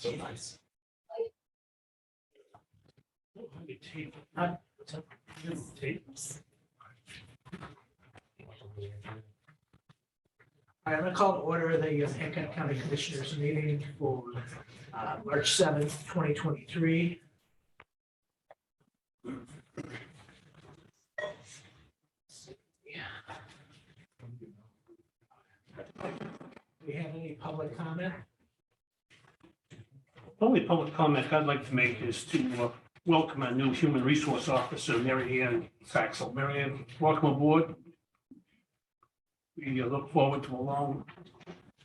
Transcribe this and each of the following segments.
So nice. I'm going to call to order the Hancock County Commissioners meeting for March 7th, 2023. Do we have any public comment? Only public comment I'd like to make is to welcome our new Human Resource Officer, Mary Ann Saxel. Mary Ann, welcome aboard. We look forward to a long,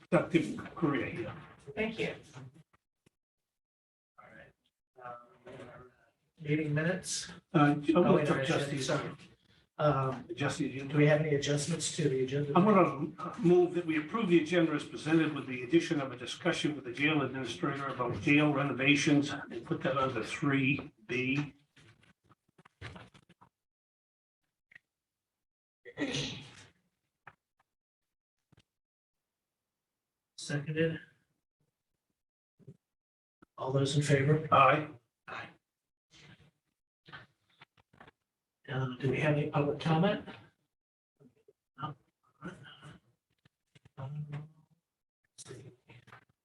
productive career here. Thank you. All right. Meeting minutes. I'll Oh, look wait, up I Justice. sorry. Do we have any adjustments to the agenda? I'm going to move that we approve the agenda as presented with the addition of a discussion with the jail administrator about jail renovations and put that under 3B. Seconded. All those in favor? Aye. Do we have any public comment? No.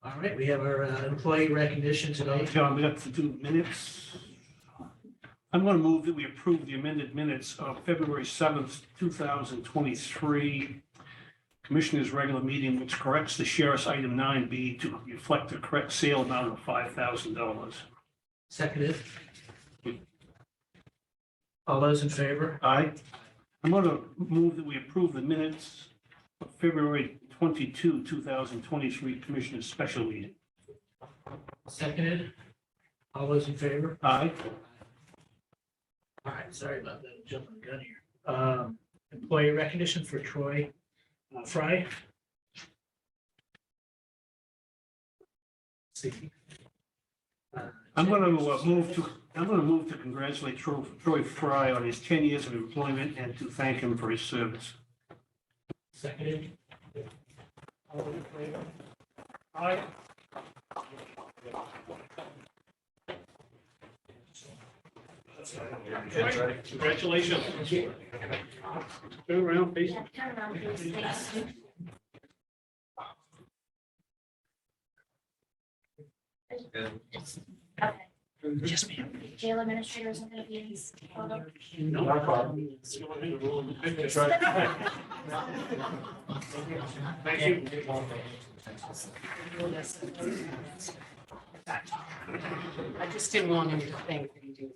All right, we have our employee recognition today. John, we have to do minutes. I'm going to move that we approve the amended minutes of February 7th, 2023 Commissioners' regular meeting, which corrects the sheriff's item 9B to reflect the correct sale amount of $5,000. Seconded. All those in favor? Aye. I'm going to move that we approve the minutes of February 22, 2023 Commissioners' special meeting. Seconded. All those in favor? Aye. All right, sorry about that, jumping the gun here. Employee recognition for Troy Fry. See. I'm going to move to congratulate Troy Fry on his 10 years of employment and to thank him for his service. Seconded. All those in favor? Aye. Congratulations. Turn around, please. Yeah, turn around, please. Thanks. It's- Okay, Yes, ma'am. jail administrator isn't gonna be in this photo. No problem. Thank you. I just didn't want him to think that he did.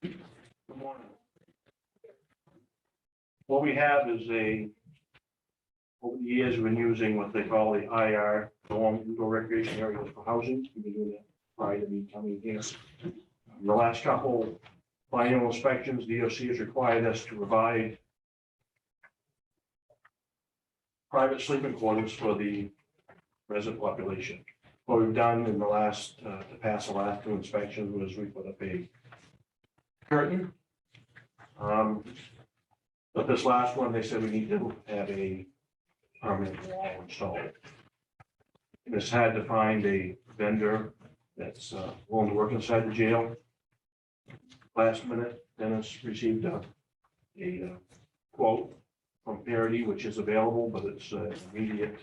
Good morning. What we have is over the years, we've been using what they call the IR, dorm indoor recreation areas for housing. We've been doing that prior to me coming here. The last couple biannual inspections, DOC has required us to provide private sleeping quarters for the resident population. What we've done in the last, to pass the last two inspections was we put up a curtain. But this last one, they said we need to have a permanent wall installed. And it's had to find a vendor that's willing to work inside the jail. Last minute, Dennis received a quote from Parity, which is available, but it's immediate.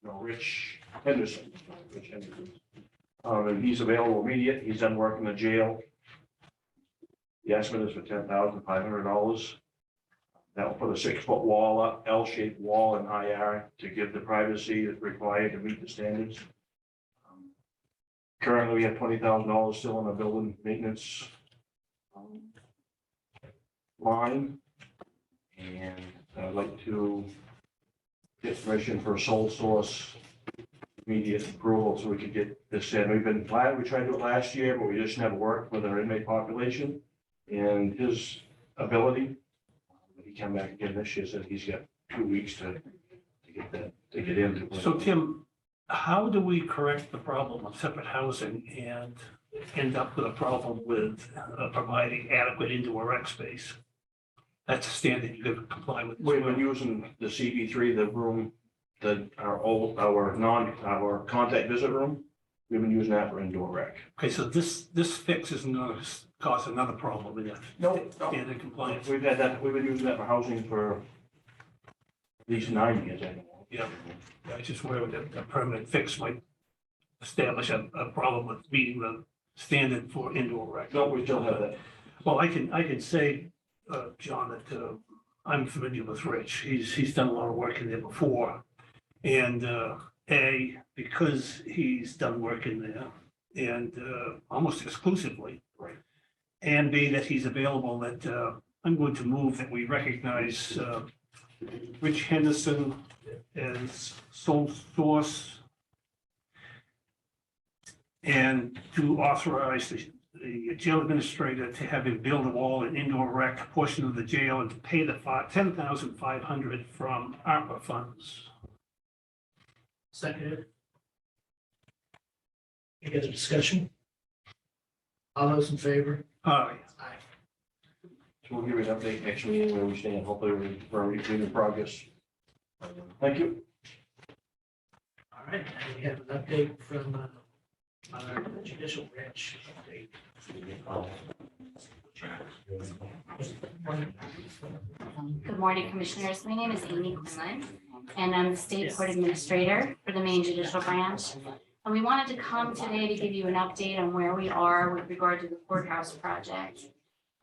Rich Henderson. And he's available immediate. He's done work in the jail. The estimate is for $10,500. That'll put a 6-foot wall up, L-shaped wall in IR to give the privacy that's required to meet the standards. Currently, we have $20,000 still in the building maintenance line. And I'd like to get permission for a sole source immediate approval so we could get this in. We've been glad, we tried to do it last year, but we just never worked with our inmate population and his ability. He came back again this year, said he's got 2 weeks to get in. So Tim, how do we correct the problem of separate housing and end up with a problem with providing adequate indoor rec space? That's a standard you gotta comply with. as We've been well. using the CB3, the room, our contact visit room. We've been using that for indoor rec. Okay, so this fix isn't gonna cause another problem with that No, standard compliance. we've been using that for housing for at least 9 years anymore. Yeah. I was just worried that a permanent fix might establish a problem with meeting the standard for indoor rec. No, we still have that. Well, I can say, John, that I'm familiar with Rich. He's done a lot of work in there before. And because he's done work in there and almost exclusively. Right. And B, that he's available, that I'm going to move that we recognize Rich Henderson as sole source and to authorize the jail administrator to have him build a wall and indoor rec portion of the jail and to pay the $10,500 from ARPA funds. Seconded. Any other discussion? All those in favor? Aye. Aye. So we'll give you an update next meeting where we stand. Hopefully we're in progress. Thank you. All right, and we have an update from our judicial branch update. Good morning, Commissioners. My name is Amy Quinlan, and I'm the State Court Administrator for the Maine Judicial Branch. And we wanted to come today to give you an update on where we are with regard to the courthouse project.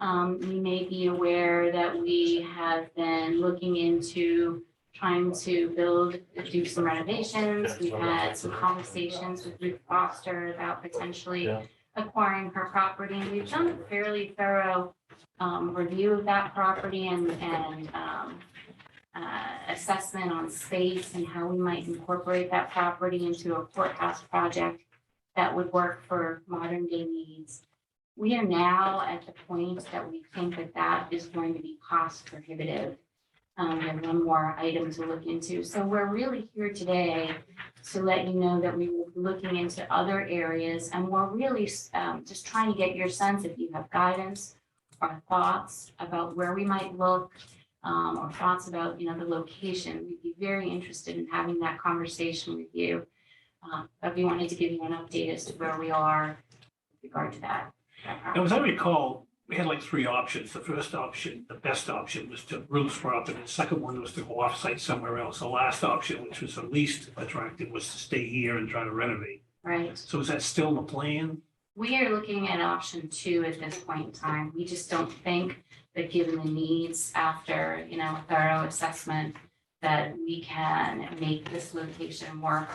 You may be aware that we have been looking into trying to do some renovations. We've had some conversations with Ruth Foster about potentially acquiring her property. And we've done a fairly thorough review of that property and assessment on space and how we might incorporate that property into a courthouse project that would work for modern day needs. We are now at the point that we think that that is going to be cost prohibitive. We have one more item to look into. So we're really here today to let you know that we will be looking into other areas, and we're really just trying to get your sense if you have guidance or thoughts about where we might look, or thoughts about, the location. We'd be very interested in having that conversation with you. But we wanted to give you an update as to where we are with regard to that. Now, as I recall, we had like three options. The first option, the best option, was to Ruth's property. The second one was to go off-site somewhere else. The last option, which was the least attractive, was to stay here and try to renovate. Right. So is that still the plan? We are looking at option 2 at this point in time. We just don't think that given the needs after, a thorough assessment, that we can make this location work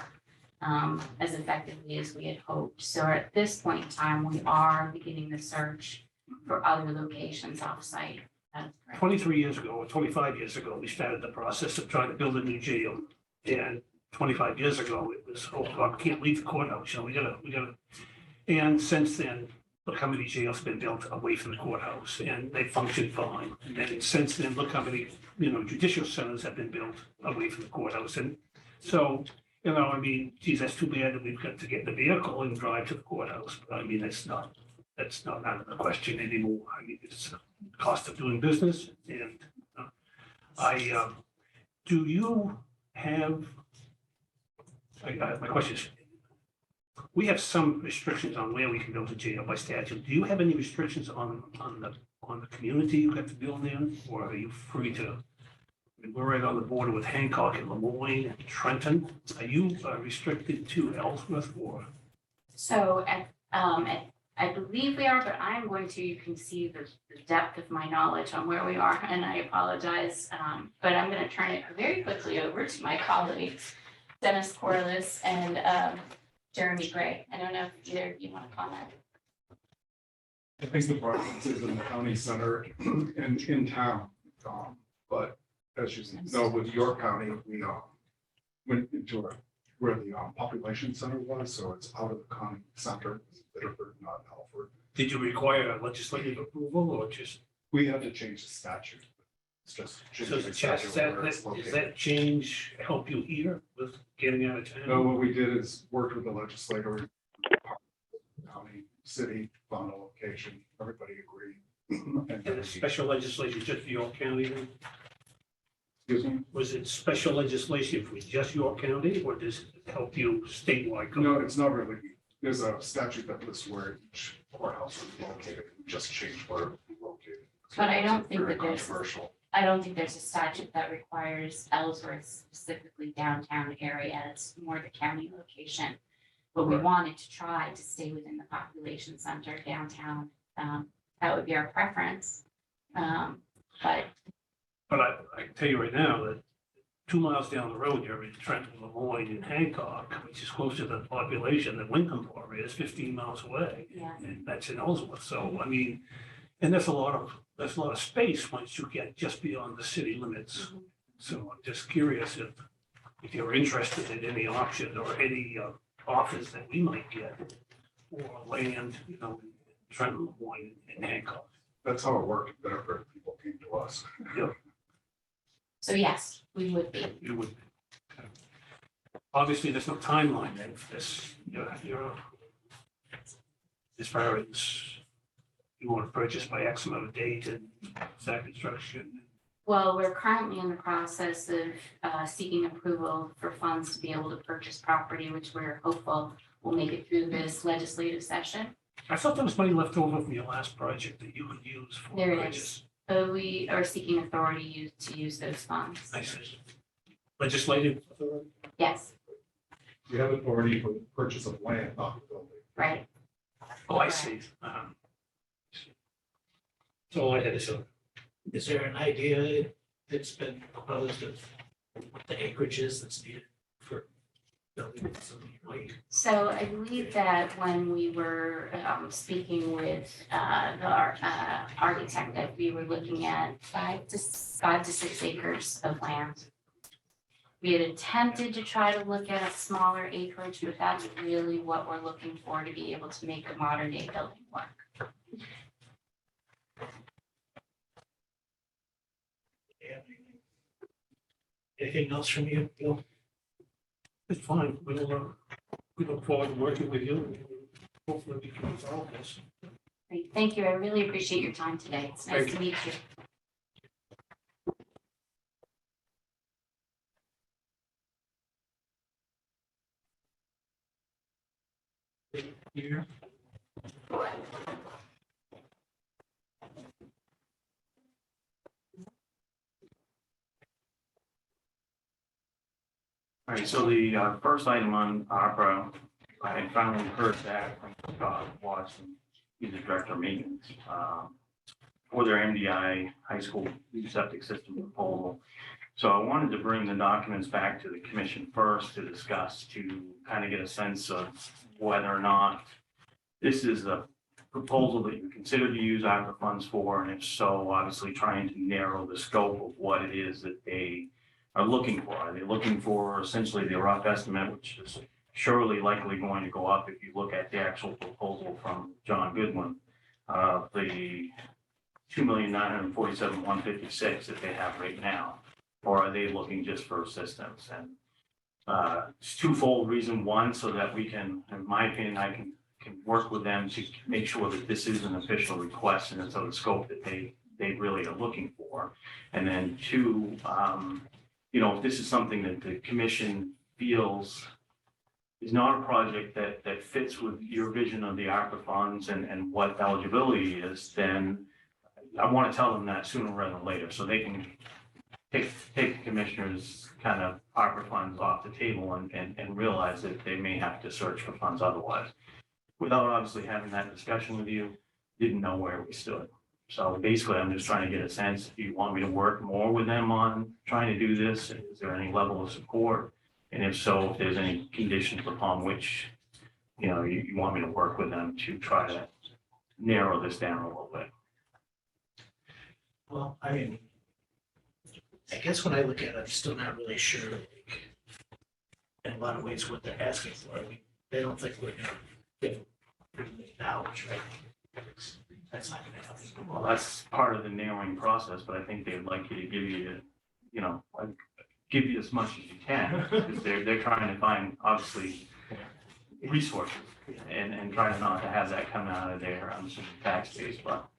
as effectively as we had hoped. So at this point in time, we are beginning the search for other locations off-site. That is correct. 23 years ago or 25 years ago, we started the process of trying to build a new jail. And 25 years ago, it was, oh, God, we can't leave the courthouse, we gotta. And since then, look how many jails have been built away from the courthouse and they function fine. And then since then, look how many, judicial centers have been built away from the courthouse. And so, geez, that's too bad that we've got to get in the vehicle and drive to the courthouse. But that's not out of the question anymore. It's the cost of doing business. And do you have, my question is, we have some restrictions on where we can build a jail by statute. Do you have any restrictions on the community you have to build in, or are you free to? We're right on the border with Hancock and Lemoyne and Trenton. Are you restricted to Ellsworth or? So I believe we are, but I'm going to, you can see the depth of my knowledge on where we are, and I apologize. But I'm going to turn it very quickly over to my colleagues, Dennis Corliss and Jeremy Gray. I don't know if either of you want to comment. I think the preference is in the county center and in town. But as you know, with York County, we went into where the population center was, so it's out of the county center, Biddeford, not Alfred. Did you require legislative approval or just? We had to change the statute. It's just. So the chat, does that change help you here with getting out of town? No, what we did is worked with the legislator, county, city, found a location, everybody agreed. And And the special legislation just for York County then? Excuse me? Was it special legislation for just York County or does it help you statewide? No, it's not really. There's a statute that lists where each courthouse would be located. We just changed where it would be located. But I don't think Very that there's- controversial. I don't think there's a statute that requires Ellsworth specifically downtown area. It's more the county location. But we Right. wanted to try to stay within the population center downtown. That would be our preference. But But I can tell you right now that 2 miles down the road, you're in Trenton, Lemoyne, and Hancock, which is closer to the population than Wincompore is, 15 miles away. yeah, And that's in Ellsworth. So, I mean, and there's a lot of space once you get just beyond the city limits. So I'm just curious if you're interested in any option or any offers that we might get or land, in Trenton, Lemoyne, and Hancock. That's how it worked. Better people came to us. so yes, we would be. It would. Obviously, there's no timeline then for this. You're as far as you want to purchase by X amount of date and start construction. Well, we're currently in the process of seeking approval for funds to be able to purchase property, which we're hopeful will make it through this legislative session. I thought there was money left over from your last project that you could use for There is. purchase. We are seeking authority to use those funds. I see. Legislative authority? Yes, You have authority for the purchase of land, not the building. right. Oh, I see. So I had to. Is there an idea that's been proposed of what the acreage is that's needed for building something like? So I believe that when we were speaking with the architect, that we were looking at 5 to 6 acres of land. We had attempted to try to look at a smaller acreage, but that's really what we're looking for to be able to make a modern day building work. Yeah. Anything else from you, Bill? It's fine. We look forward to working with you. Hopefully we can resolve this. Great, thank you. I really appreciate your time today. It's nice Thank to meet you. Here. All right, so the first item on ARPA, I had finally heard back from Scott Watson, he's the director of maintenance, for their MDI high school new septic system proposal. So I wanted to bring the documents back to the commission first to discuss, to kind of get a sense of whether or not this is a proposal that you consider to use ARPA funds for, and if so, obviously trying to narrow the scope of what it is that they are looking for. Are they looking for essentially the rough estimate, which is surely likely going to go up if you look at the actual proposal from John Goodwin, the $2,947,156 that they have right now? Or are they looking just for assistance? And it's twofold. Reason one, so that we can, in my opinion, I can work with them to make sure that this is an official request and it's of the scope that they really are looking for. And then two, if this is something that the commission feels is not a project that fits with your vision of the ARPA funds and what eligibility is, then I want to tell them that sooner rather than later, so they can take the commissioners' kind of ARPA funds off the table and realize that they may have to search for funds otherwise. Without obviously having that discussion with you, didn't know where we stood. So basically, I'm just trying to get a sense, do you want me to work more with them on trying to do this? Is there any level of support? And if so, if there's any conditions upon which, you want me to work with them to try to narrow this down a little bit. Well, I mean, I guess when I look at it, I'm still not really sure, in a lot of ways, what they're asking for. I mean, they don't think we're gonna give $3 million, right? That's not gonna happen. Well, that's part of the narrowing process, but I think they'd like you to give you, you know, like, give you as much as you can, because they're trying to find, obviously, resources, and try not to have that come out of their, I'm assuming, tax base, but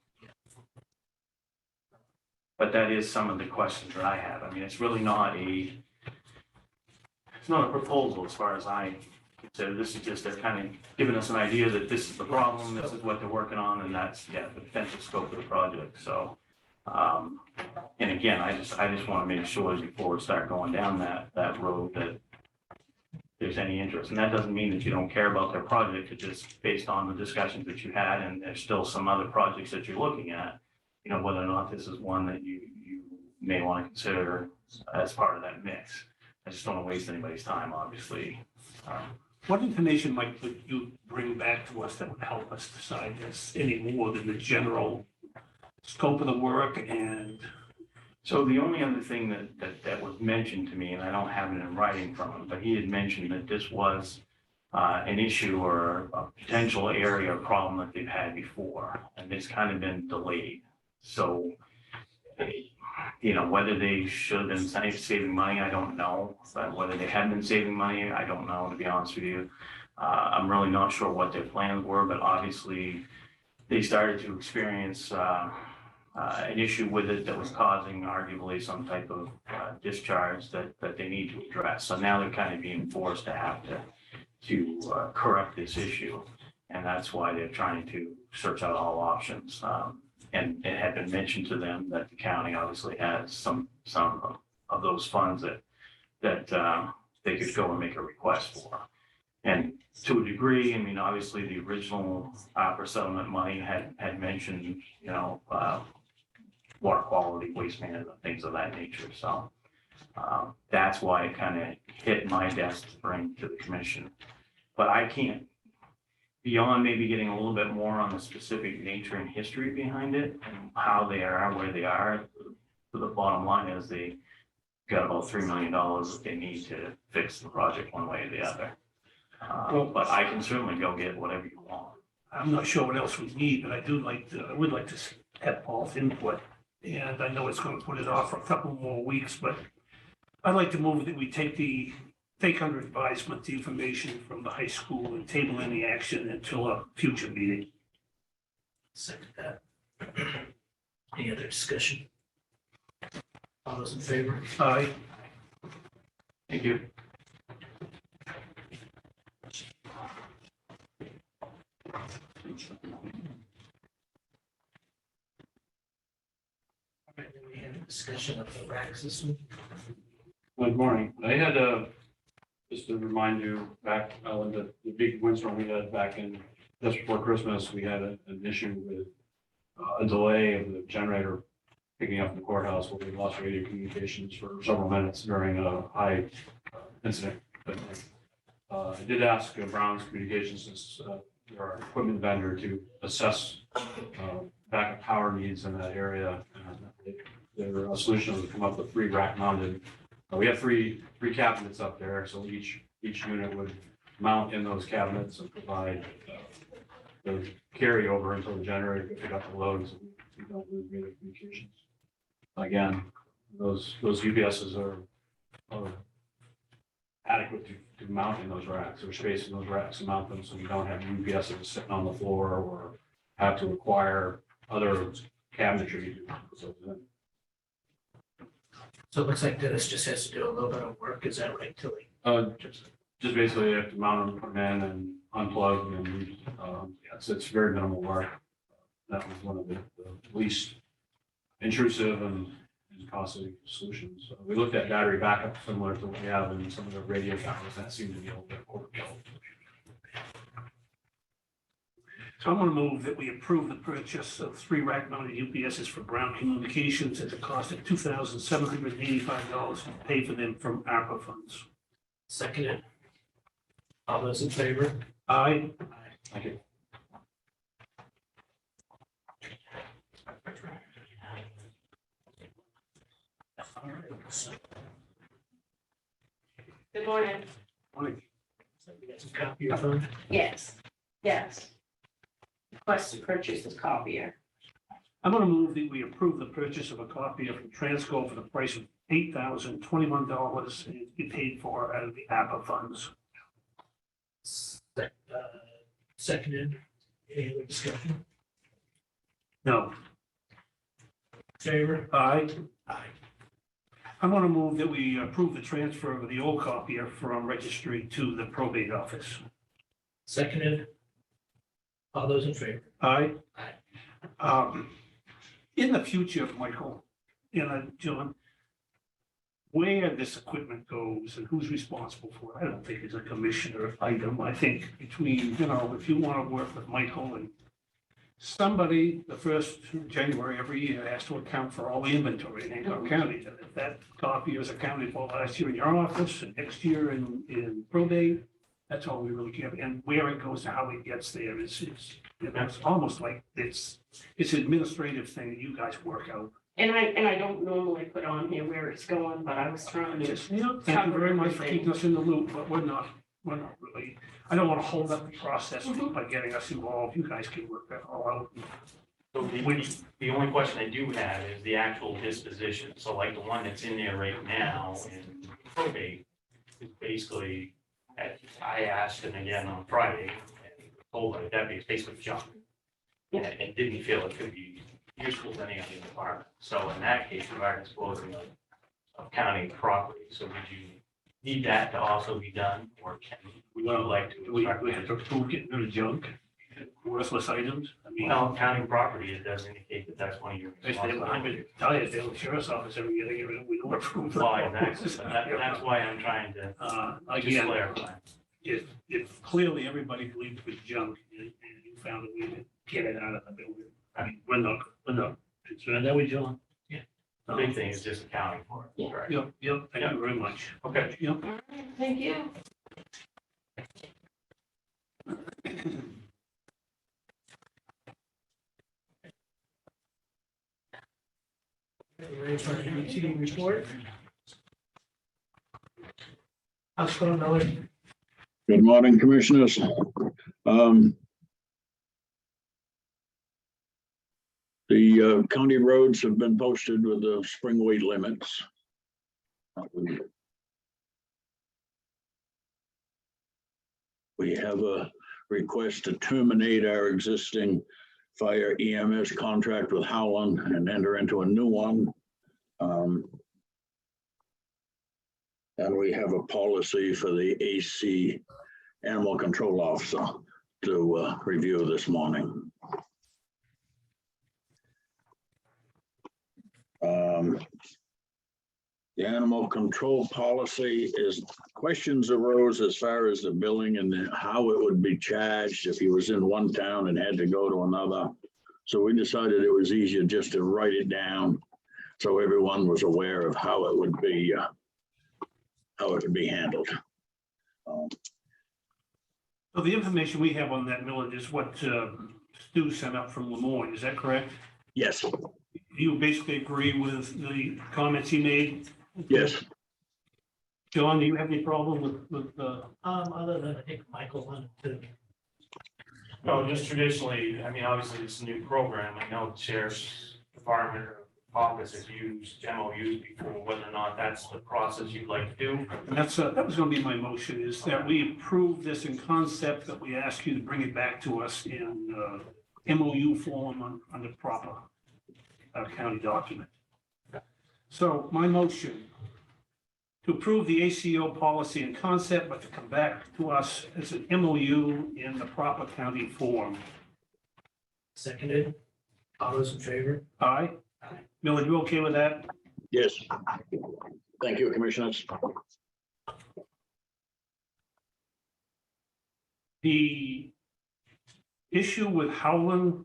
that is some of the questions that I have. I mean, it's really not it's not a proposal as far as I consider. This is just they're kind of giving us an idea that this is the problem, this is what they're working on, and that's, yeah, the potential scope of the project, so. And again, I just want to make sure before we start going down that road that there's any interest. And that doesn't mean that you don't care about their project, it's just based on the discussions that you had, and there's still some other projects that you're looking at. You know, whether or not this is one that you may want to consider as part of that mix. I just don't want to waste anybody's time, obviously. What information might you bring back to us that would help us decide this any more than the general scope of the work and? So the only other thing that was mentioned to me, and I don't have it in writing from him, but he had mentioned that this was an issue or a potential area or problem that they've had before, and it's kind of been delayed. So, you know, whether they should have been saving money, I don't know. But whether they have been saving money, I don't know, to be honest with you. I'm really not sure what their plans were, but obviously they started to experience an issue with it that was causing arguably some type of discharge that they need to address. So now they're kind of being forced to have to correct this issue. And that's why they're trying to search out all options. And it had been mentioned to them that the county obviously has some of those funds that they could go and make a request for. And to a degree, I mean, obviously the original opera settlement money had mentioned, you know, water quality, waste management, things of that nature. So that's why it kind of hit my desk to bring to the commission. But I can't, beyond maybe getting a little bit more on the specific nature and history behind it and how they are, where they are, the bottom line is they got about $3 million that they need to fix the project one way or the other. But I can certainly go get whatever you want. I'm not sure what else we need, but I would like to have Paul's input. And I know it's going to put it off for a couple more weeks, but I'd like to move that we take under advisement the information from the high school and table any action until a future meeting. Second that. Any other discussion? All those in favor? Aye. Thank you. All right, then we had a discussion of the rack system. Good morning. I had just to remind you back, the big windstorm we had back in, just before Christmas, we had an issue with a delay of the generator picking up in the courthouse where we lost radio communications for several minutes during a high incident. But I did ask Brown's Communications, since they're our equipment vendor, to assess backup power needs in that area. Their solution was to come up with 3 rack mounted. We have three cabinets up there, so each unit would mount in those cabinets and provide the carryover until the generator could pick up the load, so we don't lose radio communications. Again, those UPSs are adequate to mount in those racks. There's space in those racks to mount them, so you don't have UPSs sitting on the floor or have to acquire other cabinetry to put those in. So it looks like Dennis just has to do a little bit of work, is that right, Tilly? Just basically you have to mount them, put them in and unplug, and it's very minimal work. That was one of the least intrusive and costly solutions. We looked at battery backup similar to what we have in some of the radio towers. That seemed to be a little bit overkill. So I'm going to move that we approve the purchase of 3 rack mounted UPSs for Brown Communications at a cost of $2,785 and pay for them from ARPA funds. Seconded. All those in favor? Aye. Thank you. All right. So Good morning. Morning. we got some copy of your phone. Yes. Request to purchase this copier. I'm gonna move that we approve the purchase of a copier from Transco for the price of $8,021 and be paid for out of the APA funds. Seconded, any other discussion? No, Favor? aye. Aye. I'm gonna move that we approve the transfer of the old copier from registry to the probate office. Seconded. All those in favor? Aye. Aye. In the future, Michael, John, where this equipment goes and who's responsible for it, I don't think it's a commissioner item. I think between, if you want to work with Michael and somebody, the first January every year has to account for all the inventory in Hancock County. And if that copy is accounted for last year in your office and next year in probate, that's all we really care. And where it goes and how it gets there is, it's almost like it's an administrative thing that you guys work out. And I don't normally put on here where it's going, but I was trying to. Just, thank you very much for keeping us in the loop, but we're not really, I don't want to hold up the process by getting us involved. You guys can work that all out. So the only question I do have is the actual disposition. So like the one that's in there right now in probate is basically, I asked him again on Friday and told him that it's basically junk. And didn't feel it could be useful to any other department. So in that case, we are disposing of county property. So would you need that to also be done, or would you like to? We have to approve getting rid of junk, worthless items. I mean, Well, county property, it does indicate that that's one of your if they have responsibilities. $100, they'll the sheriff's office every year, they get rid of, we don't approve. Well, exactly. So that's why I'm trying to just Again, clarify. if clearly everybody believed it was junk and you found a way to get it out of the building, I mean, we're not concerned that way, John. Yeah. The big thing is just accounting for it. Yeah. Correct. Yep, thank you very much. Okay. Yep. All right, thank you. Ready for the meeting report? How's it going, Miller? Good morning, Commissioners. The county roads have been posted with the spring weight limits. We have a request to terminate our existing fire EMS contract with Howland and enter into a new one. And we have a policy for the AC Animal Control Officer to review this morning. The animal control policy is, questions arose as far as the billing and how it would be charged if he was in one town and had to go to another. So we decided it was easier just to write it down so everyone was aware of how it would be handled. So the information we have on that, Millard, is what Stu sent up from Lemoyne, is that correct? Yes, You basically agree with the comments he made? yes. John, do you have any problem with Other than I think Michael wanted to. No, just traditionally, I mean, obviously it's a new program. I know the sheriff's department or office has used MOUs before, whether or not that's the process you'd like to do. and that was gonna be my motion, is that we approve this in concept, that we ask you to bring it back to us in MOU form on the proper county document. So my motion to approve the ACO policy in concept, but to come back to us as an MOU in the proper county form. Seconded. All those in favor? Aye? Aye. Millard, you okay with that? Yes. Thank you, Commissioners. The issue with Howland,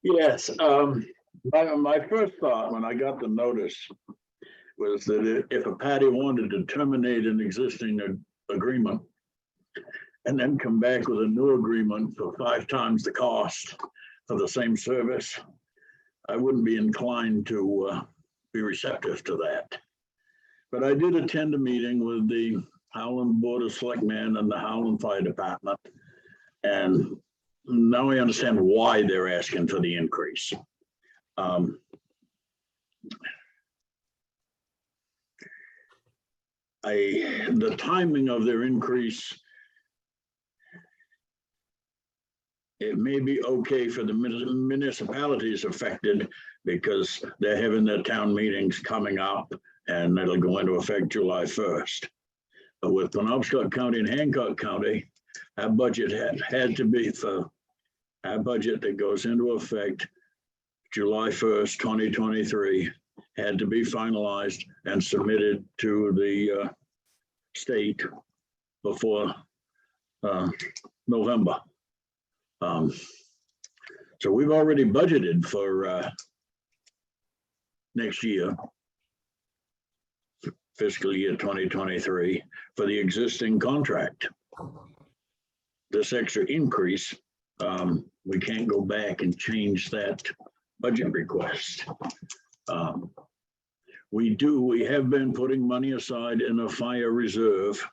Yes, my first thought when I got the notice was that if a party wanted to terminate an existing agreement and then come back with a new agreement for 5 times the cost for the same service, I wouldn't be inclined to be receptive to that. But I did attend a meeting with the Howland Board of Selectmen and the Howland Fire Department. And now I understand why they're asking for the increase. The timing of their increase, it may be okay for the municipalities affected because they're having their town meetings coming up and it'll go into effect July 1st. But with Penobscot County and Hancock County, our budget had to be for our budget that goes into effect July 1st, 2023, had to be finalized and submitted to the state before November. So we've already budgeted for next year, fiscal year 2023, for the existing contract. This extra increase, we can't go back and change that budget request. We have been putting money aside in a fire reserve.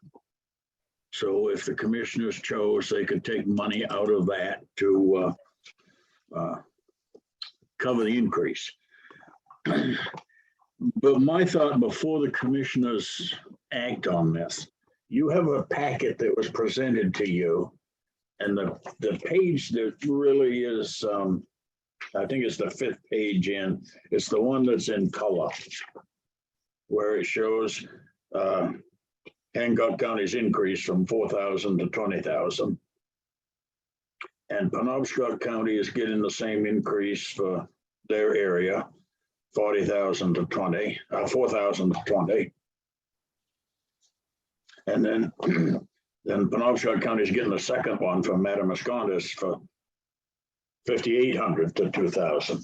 So if the commissioners chose, they could take money out of that to cover the increase. But my thought before the commissioners act on this, you have a packet that was presented to you. And the page that really is, I think it's the 5th page in, it's the one that's in color, where it shows Hancock County's increase from 4,000 to 20,000. And Penobscot County is getting the same increase for their area, 40,000 to 20, 4,000 to 20. And then, then Penobscot County is getting the second one from Madamasconas for 5,800 to 2,000.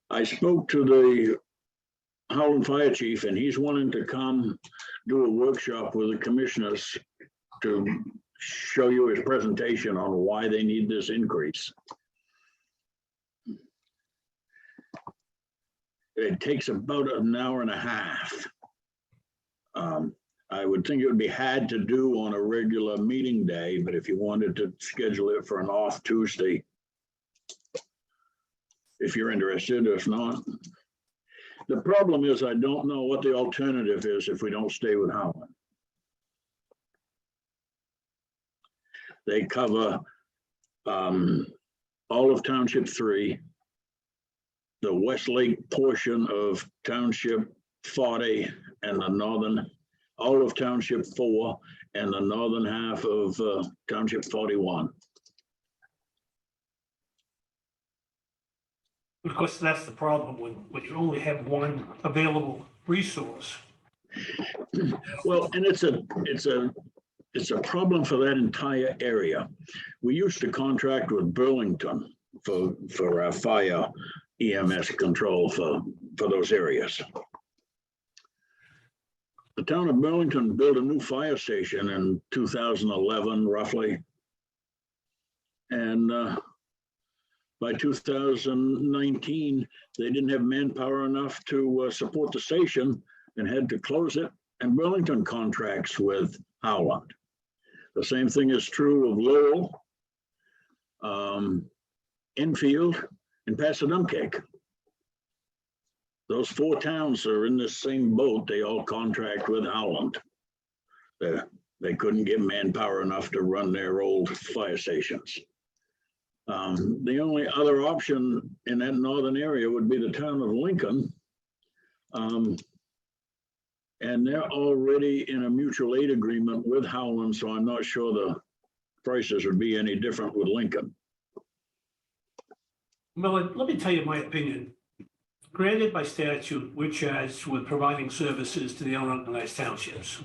I spoke to the Howland Fire Chief, and he's wanting to come do a workshop with the commissioners to show you his presentation on why they need this increase. It takes about an hour and a half. I would think it would be hard to do on a regular meeting day, but if you wanted to schedule it for an off Tuesday, if you're interested, if not. The problem is I don't know what the alternative is if we don't stay with Howland. They cover all of Township 3, the Westlake portion of Township 40, and the northern, all of Township 4, and the northern half of Township 41. Of course, that's the problem when you only have one available resource. Well, and it's a problem for that entire area. We used to contract with Burlington for our fire EMS control for those areas. The town of Burlington built a new fire station in 2011, roughly. And by 2019, they didn't have manpower enough to support the station and had to close it. And Burlington contracts with Howland. The same thing is true of Lowell, Enfield, and Passadumkeag. Those 4 towns are in the same boat. They all contract with Howland. They couldn't get manpower enough to run their old fire stations. The only other option in that northern area would be the town of Lincoln. And they're already in a mutual aid agreement with Howland, so I'm not sure the prices would be any different with Lincoln. Well, let me tell you my opinion. Granted, by statute, we're charged with providing services to the unorganized townships.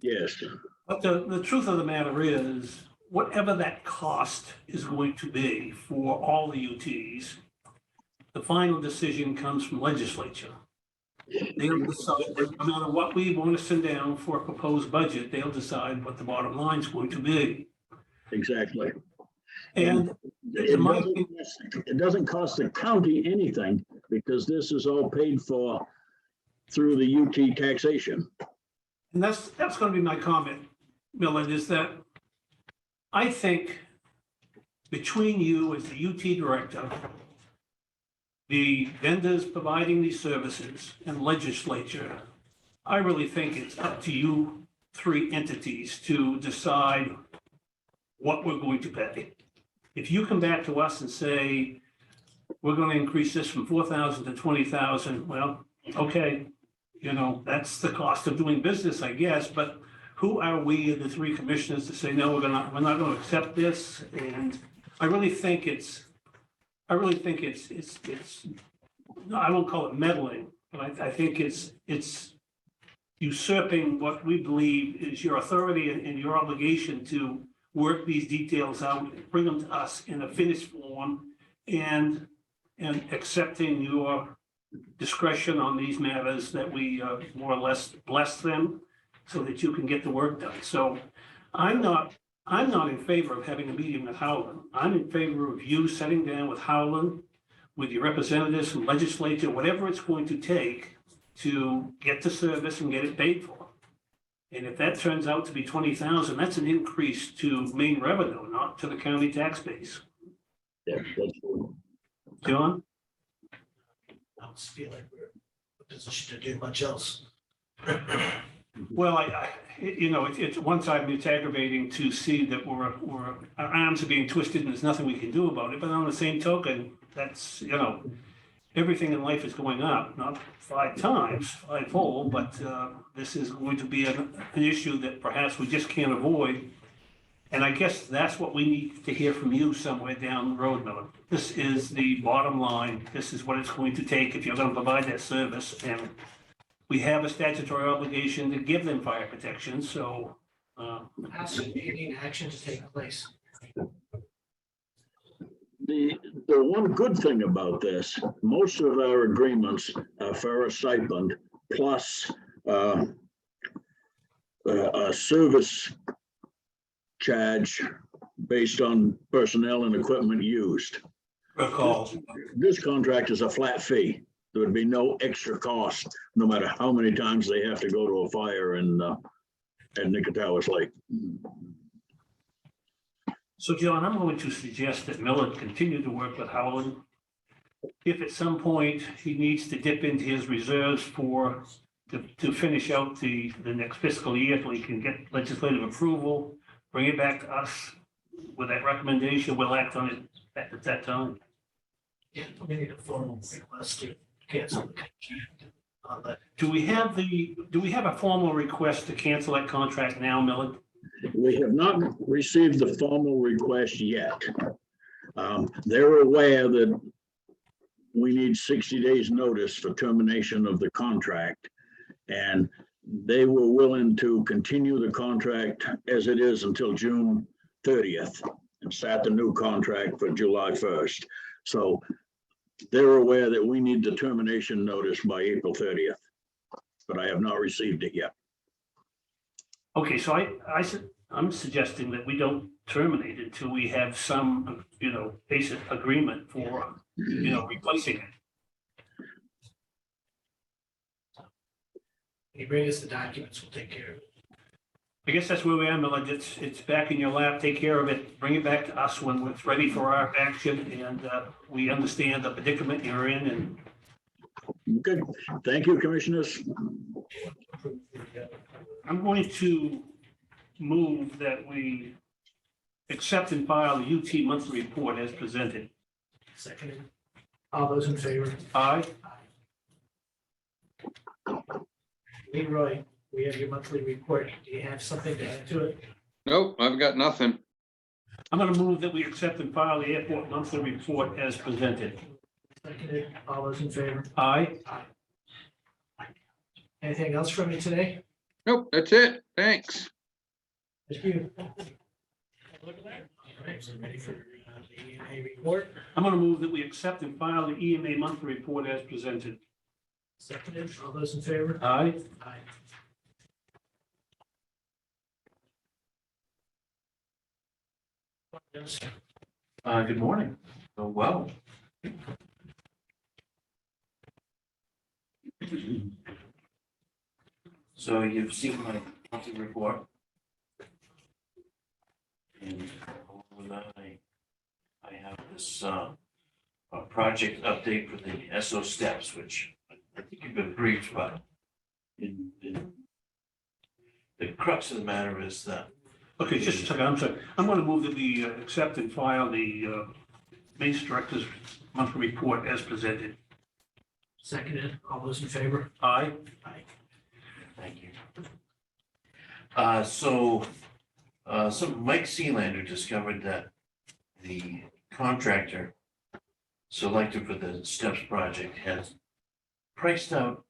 Yes. But the truth of the matter is, whatever that cost is going to be for all the UTs, the final decision comes from legislature. They'll decide, no matter what we want to send down for a proposed budget, they'll decide what the bottom line is going to be. Exactly. And It doesn't cost the county anything because this is all paid for through the UT taxation. And that's going to be my comment. Millard, is that I think between you as the UT director, the vendors providing these services and legislature, I really think it's up to you three entities to decide what we're going to pay. If you come back to us and say, we're going to increase this from 4,000 to 20,000, well, okay, you know, that's the cost of doing business, I guess, but who are we, the three commissioners, to say, no, we're not going to accept this? And I really think it's, no, I won't call it meddling, but I think it's usurping what we believe is your authority and your obligation to work these details out, bring them to us in a finished form, and accepting your discretion on these matters that we more or less bless them so that you can get the work done. So I'm not in favor of having a meeting with Howland. I'm in favor of you sitting down with Howland, with your representatives and legislature, whatever it's going to take to get the service and get it paid for. And if that turns out to be 20,000, that's an increase to Maine revenue, not to the county tax base. Yeah, that's true. John? I don't feel like we're in a position to do much else. Well, it's one side, it's aggravating to see that our arms are being twisted and there's nothing we can do about it. But on the same token, that's, everything in life is going up, not fivefold, but this is going to be an issue that perhaps we just can't avoid. And I guess that's what we need to hear from you somewhere down the road, Miller. This is the bottom line. This is what it's going to take if you're going to provide that service. And we have a statutory obligation to give them fire protection, so. How soon do you need action to take place? The one good thing about this, most of our agreements are for a stipend plus a service charge based on personnel and equipment used. Recall. This contract is a flat fee. There would be no extra cost, no matter how many times they have to go to a fire in at Nicotowis Lake. So, John, I'm going to suggest that Miller continue to work with Howland. If at some point he needs to dip into his reserves to finish out the next fiscal year, so he can get legislative approval, bring it back to us with that recommendation, we'll act on it at that time. Yeah, we need a formal request to cancel the contract. Do we have a formal request to cancel that contract now, Miller? We have not received the formal request yet. They're aware that we need 60 days notice for termination of the contract. And they were willing to continue the contract as it is until June 30th and start the new contract for July 1st. So they're aware that we need the termination notice by April 30th, but I have not received it yet. Okay, so I'm suggesting that we don't terminate it until we have some, basic agreement for, replacing it. You bring us the documents, we'll take care of it. I guess that's where we are, Millard. It's back in your lap. Take care of it. Bring it back to us when it's ready for our action, and we understand the predicament you're in. And Good. Thank you, commissioners. I'm going to move that we accept and file the UT monthly report as presented. Seconded. All those in favor? Aye. Leroy, we have your monthly report. Do you have something to add to it? Nope, I've got nothing. I'm going to move that we accept and file the airport monthly report as presented. Seconded. All those in favor? Aye. Anything else from you today? Nope, that's it. Thanks. Thank you. All right, so ready for the EMA report? I'm going to move that we accept and file the EMA monthly report as presented. Seconded. All those in favor? Aye. Aye. Good morning. Oh, well. So you've seen my monthly report. And along with that, I have this project update for the SO steps, which I think you've been briefed, but in the crux of the matter is that Okay, just a second, I'm sorry. I'm going to move that we accept and file the Maine Director's monthly report as presented. Seconded, all those in favor? Aye. Aye. Thank you. So Mike Sealander discovered that the contractor selected for the steps project has priced out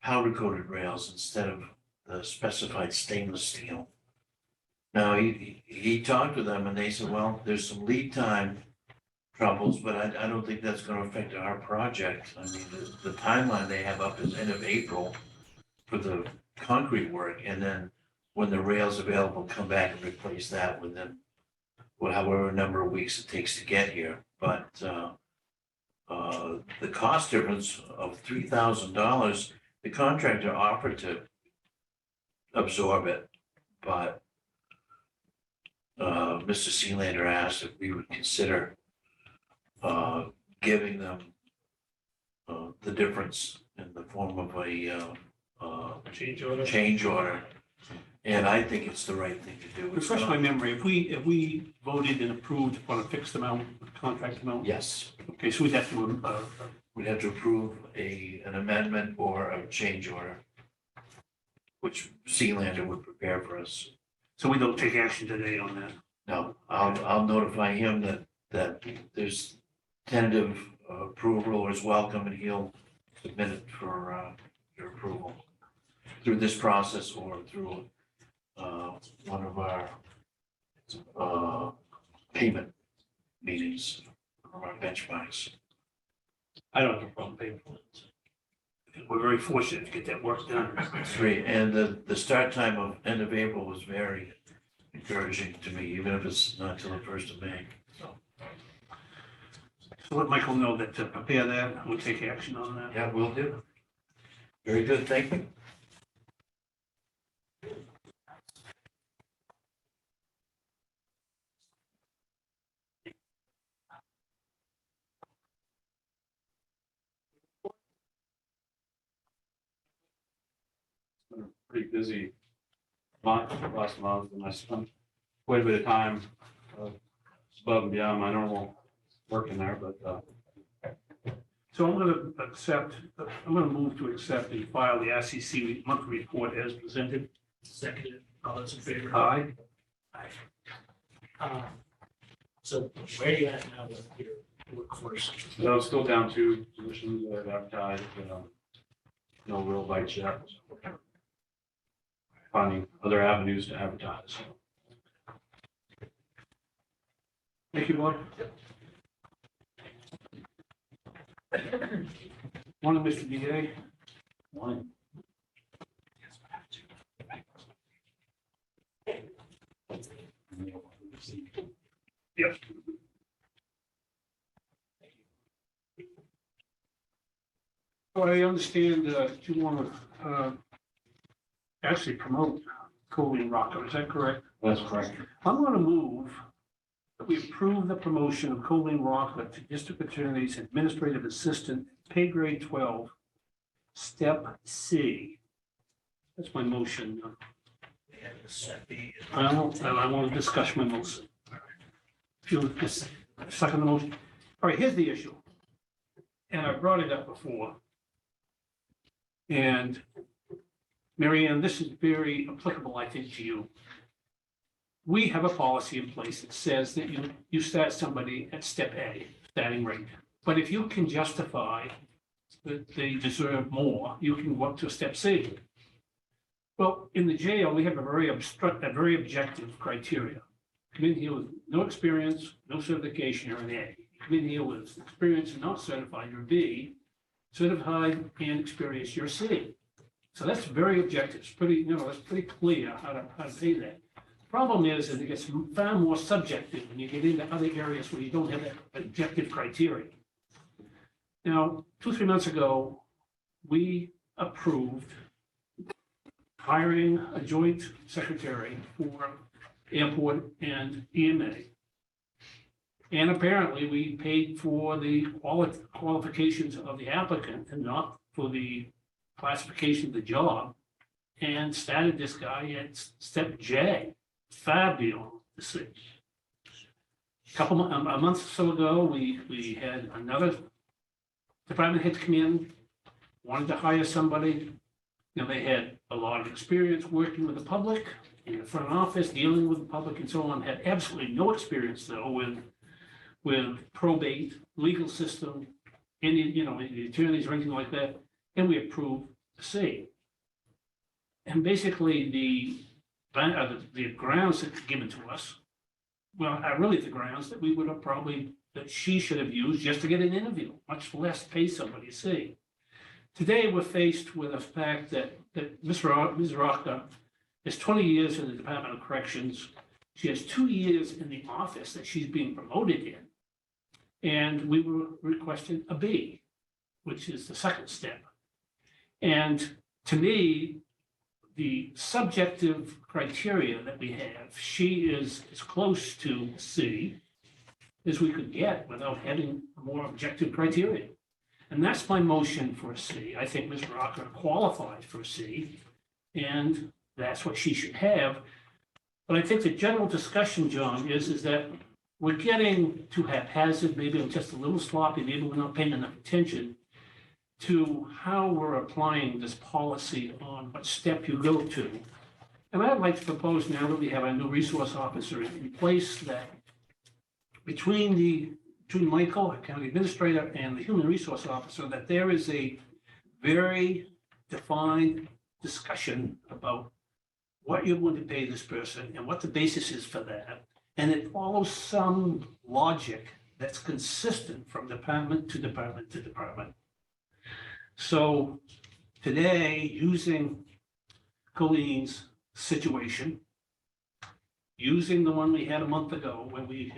powder coated rails instead of the specified stainless steel. Now, he talked with them and they said, well, there's some lead time troubles, but I don't think that's gonna affect our project. I mean, the timeline they have up is end of April for the concrete work, and then when the rail's available, come back and replace that within however number of weeks it takes to get here. But the cost difference of $3,000, the contractor offered to absorb it, but Mr. Sealander asked if we would consider giving them the difference in the form of a change order. And I think it's the right thing to do. It's Refresh my not- memory, if we voted and approved on a fixed amount, contract amount? Yes, Okay, so we'd have to, we'd have to approve an amendment or a change order, which Sealander would prepare for us. so we don't take action today on that. No, I'll notify him that there's tentative approval or is welcome, and he'll submit it for your approval through this process or through one of our payment meetings or our benchmarks. I don't have a problem paying for it. I think we're very fortunate to get that work done. That's great, and the start time of end of April was very encouraging to me, even if it's not till the 1st of May, so. So let Michael know that to prepare that, and we'll take action on that. Yeah, will do. Very good, thank you. Been a pretty busy month, last month, and I spent quite a bit of time above and beyond my normal work in there, but So I'm gonna move to accept and file the RCC monthly report as presented. Seconded, all those in favor? Aye. So where are you at now with your workforce? I was still down 2 positions that I've advertised, no real bites yet. Finding other avenues to advertise. Thank you, Bob. Morning, Mr. DA. Morning. Yep. So I understand you want to actually promote Colleen Rocco, is that correct? That's correct. I'm going to move that we approve the promotion of Colleen Rocklet to District Attorney's Administrative Assistant, pay grade 12, step C. That's my motion. And the set B. I want to discuss my motion. If you'll just second the motion. All right, here's the issue. And I brought it up before. And Mary Ann, this is very applicable, I think, to you. We have a policy in place that says that you start somebody at step A, starting rate. But if you can justify that they deserve more, you can go up to step C. Well, in the jail, we have a very objective criteria. Come in here with no experience, no certification, you're an A. Come in here with experience and not certified, you're B. Certified and experienced, you're C. So that's very objective. It's pretty, it's pretty clear how to pay that. Problem is that it gets far more subjective when you get into other areas where you don't have that objective criteria. Now, 2-3 months ago, we approved hiring a joint secretary for airport and EMA. And apparently, we paid for the qualifications of the applicant and not for the classification of the job. And started this guy at step J, far beyond the C. A month or so ago, we had another department head come in, wanted to hire somebody. You know, they had a lot of experience working with the public in the front office, dealing with the public and so on, had absolutely no experience though with probate, legal system, any, you know, any attorneys or anything like that, and we approved the C. And basically, the grounds that were given to us, well, are really the grounds that we would have probably, that she should have used just to get an interview, much less pay somebody to see. Today, we're faced with the fact that Ms. Rocca has 20 years in the Department of Corrections. She has 2 years in the office that she's being promoted in. And we were requesting a B, which is the second step. And to me, the subjective criteria that we have, she is as close to C as we could get without having a more objective criteria. And that's my motion for a C. I think Ms. Rocker qualifies for a C, and that's what she should have. But I think the general discussion, John, is that we're getting too haphazard, maybe I'm just a little sloppy, maybe we're not paying enough attention to how we're applying this policy on what step you go to. And I'd like to propose, now that we have our new resource officer in place, that between Michael, our county administrator, and the human resource officer, that there is a very defined discussion about what you're going to pay this person and what the basis is for that. And it follows some logic that's consistent from department to department to department. So today, using Colleen's situation, using the one we had a month ago when we,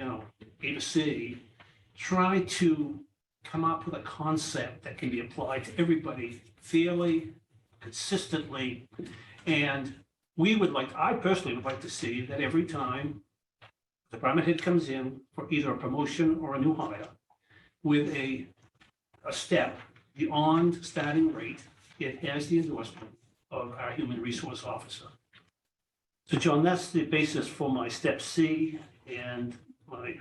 gave a C, try to come up with a concept that can be applied to everybody fairly, consistently. And I personally would like to see that every time the department head comes in for either a promotion or a new hire with a step beyond starting rate, it has the endorsement of our human resource officer. So John, that's the basis for my step C and my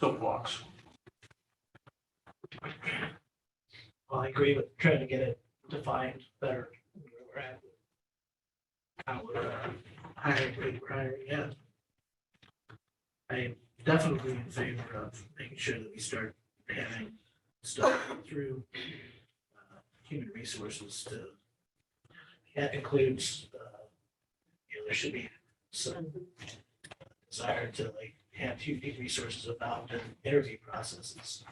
soapbox. Well, I agree with trying to get it defined better where we're at. How we're hiring, rate we're hiring, yeah. I am definitely in favor of making sure that we start having stuff through human resources to, that includes, there should be some desire to like have human resources about the interview processes.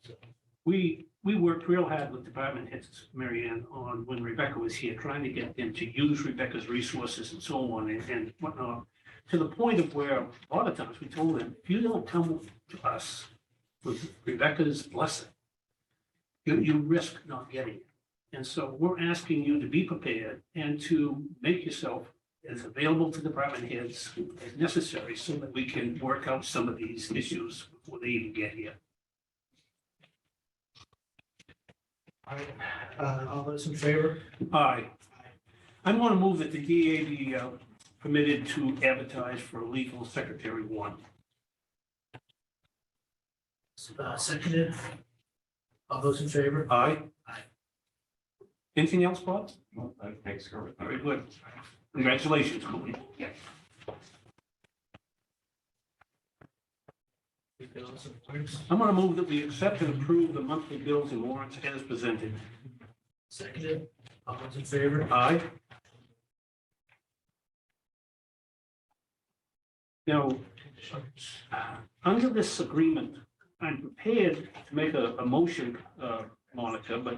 So, We worked real hard with department heads, Mary Ann, on when Rebecca was here, trying to get them to use Rebecca's resources and so on and whatnot, to the point of where a lot of times we told them, if you don't come to us with Rebecca's blessing, you risk not getting it. And so we're asking you to be prepared and to make yourself as available to department heads as necessary so that we can work out some of these issues before they even get here. all right, all those in favor? Aye. I'm going to move that the DA be permitted to advertise for legal secretary one. Seconded. All those in favor? Aye. Aye. Anything else, Bob? Well, that takes care of it. Very good. Congratulations, Colleen. Bills and warrants. I'm going to move that we accept and approve the monthly bills and warrants as presented. Seconded. All those in favor? Aye. Now, under this agreement, I'm prepared to make a motion, Monica, but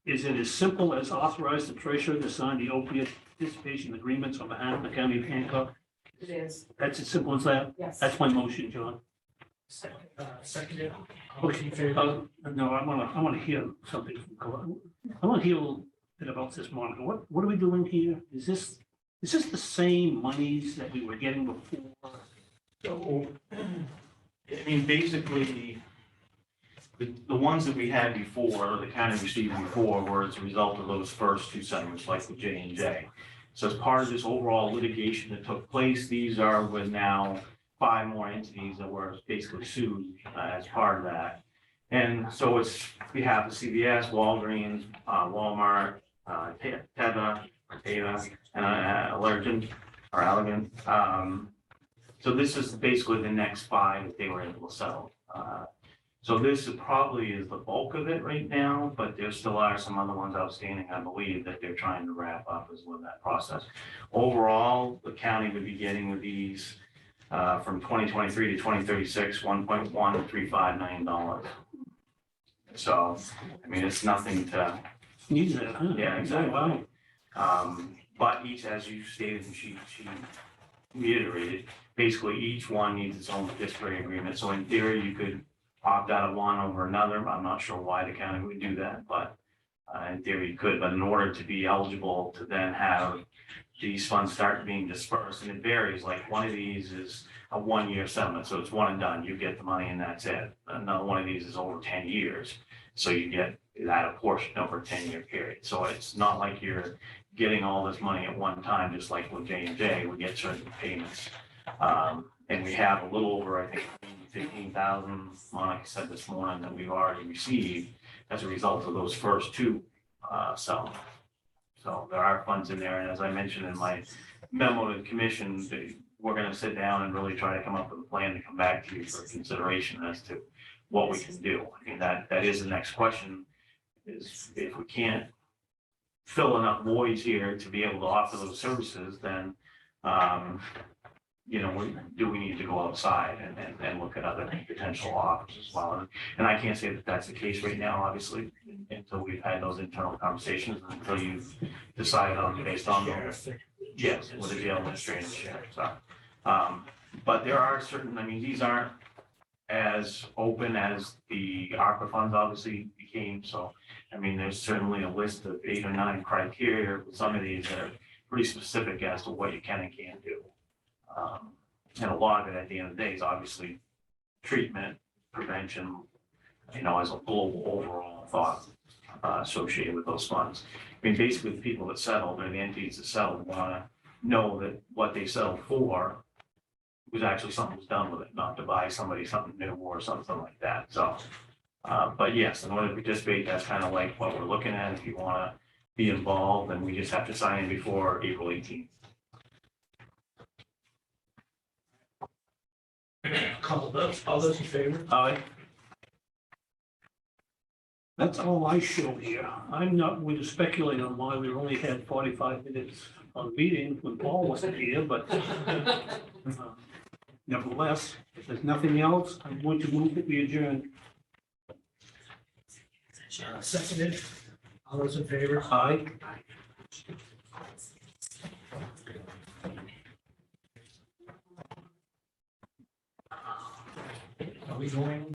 is it as simple as authorize the treasurer to sign the opiate participation agreements on behalf of the county of Hancock? It is, That's as simple as that? yes. That's my motion, John. Seconded. All those in favor? No, I want to hear something from, I want to hear a little bit about this, Monica. What are we doing here? Is this Is this the same monies that we were getting before? So, I mean, basically, the ones that we had before, the county received before, were as a result of those first two settlements, like with J&J. So as part of this overall litigation that took place, these are with now 5 more entities that were basically sued as part of that. And so it's behalf of CVS, Walgreens, Walmart, Teva, and Allergan, or Allergan. So this is basically the next 5 that they were able to settle. So this probably is the bulk of it right now, but there still are some other ones outstanding, I believe, that they're trying to wrap up as well in that process. Overall, the county would be getting with these from 2023 to 2036, $1.135 million. So, I mean, it's nothing to, Needs that, huh? yeah, exactly. Wow. But each, as you stated, and she reiterated, basically each one needs its own disparate agreement. So in theory, you could opt out of one over another. I'm not sure why the county would do that, but in theory you could. But in order to be eligible to then have these funds start being dispersed, and it varies, like one of these is a 1-year settlement, so it's one and done. You get the money and that's it. Another one of these is over 10 years. So you get that a portion over a 10-year period. So it's not like you're getting all this money at one time, just like with J&J, we get certain payments. And we have a little over, I think, 15,000, Monica said this morning, that we've already received as a result of those first 2 settlements. So there are funds in there, and as I mentioned in my memo to the commission, we're gonna sit down and really try to come up with a plan to come back to you for consideration as to what we can do. I mean, that is the next question, is if we can't fill enough voids here to be able to offer those services, then, you know, do we need to go outside and look at other potential offers as well? And I can't say that that's the case right now, obviously, until we've had those internal conversations, until you've decided on, based on the, yes, with the jail administrator share, so. But there are certain, I mean, these aren't as open as the ARPA funds obviously became, so, I mean, there's certainly a list of 8 or 9 criteria with some of these that are pretty specific as to what you can and can't do. And a lot of it at the end of the day is obviously treatment, prevention, you know, as a global overall thought associated with those funds. I mean, basically the people that settled, or the entities that settled, want to know that what they settled for was actually something was done with it, not to buy somebody something new or something like that. So, but yes, in order to participate, that's kind of like what we're looking at. If you want to be involved, then we just have to sign in before April 18th. Call those, all those in favor? That's all I show here. I'm not going to speculate on why we only had 45 minutes on meeting when Paul wasn't here, but nevertheless, if there's nothing else, I'm going to move that we adjourn. Seconded, all those in favor? Aye. Are we going?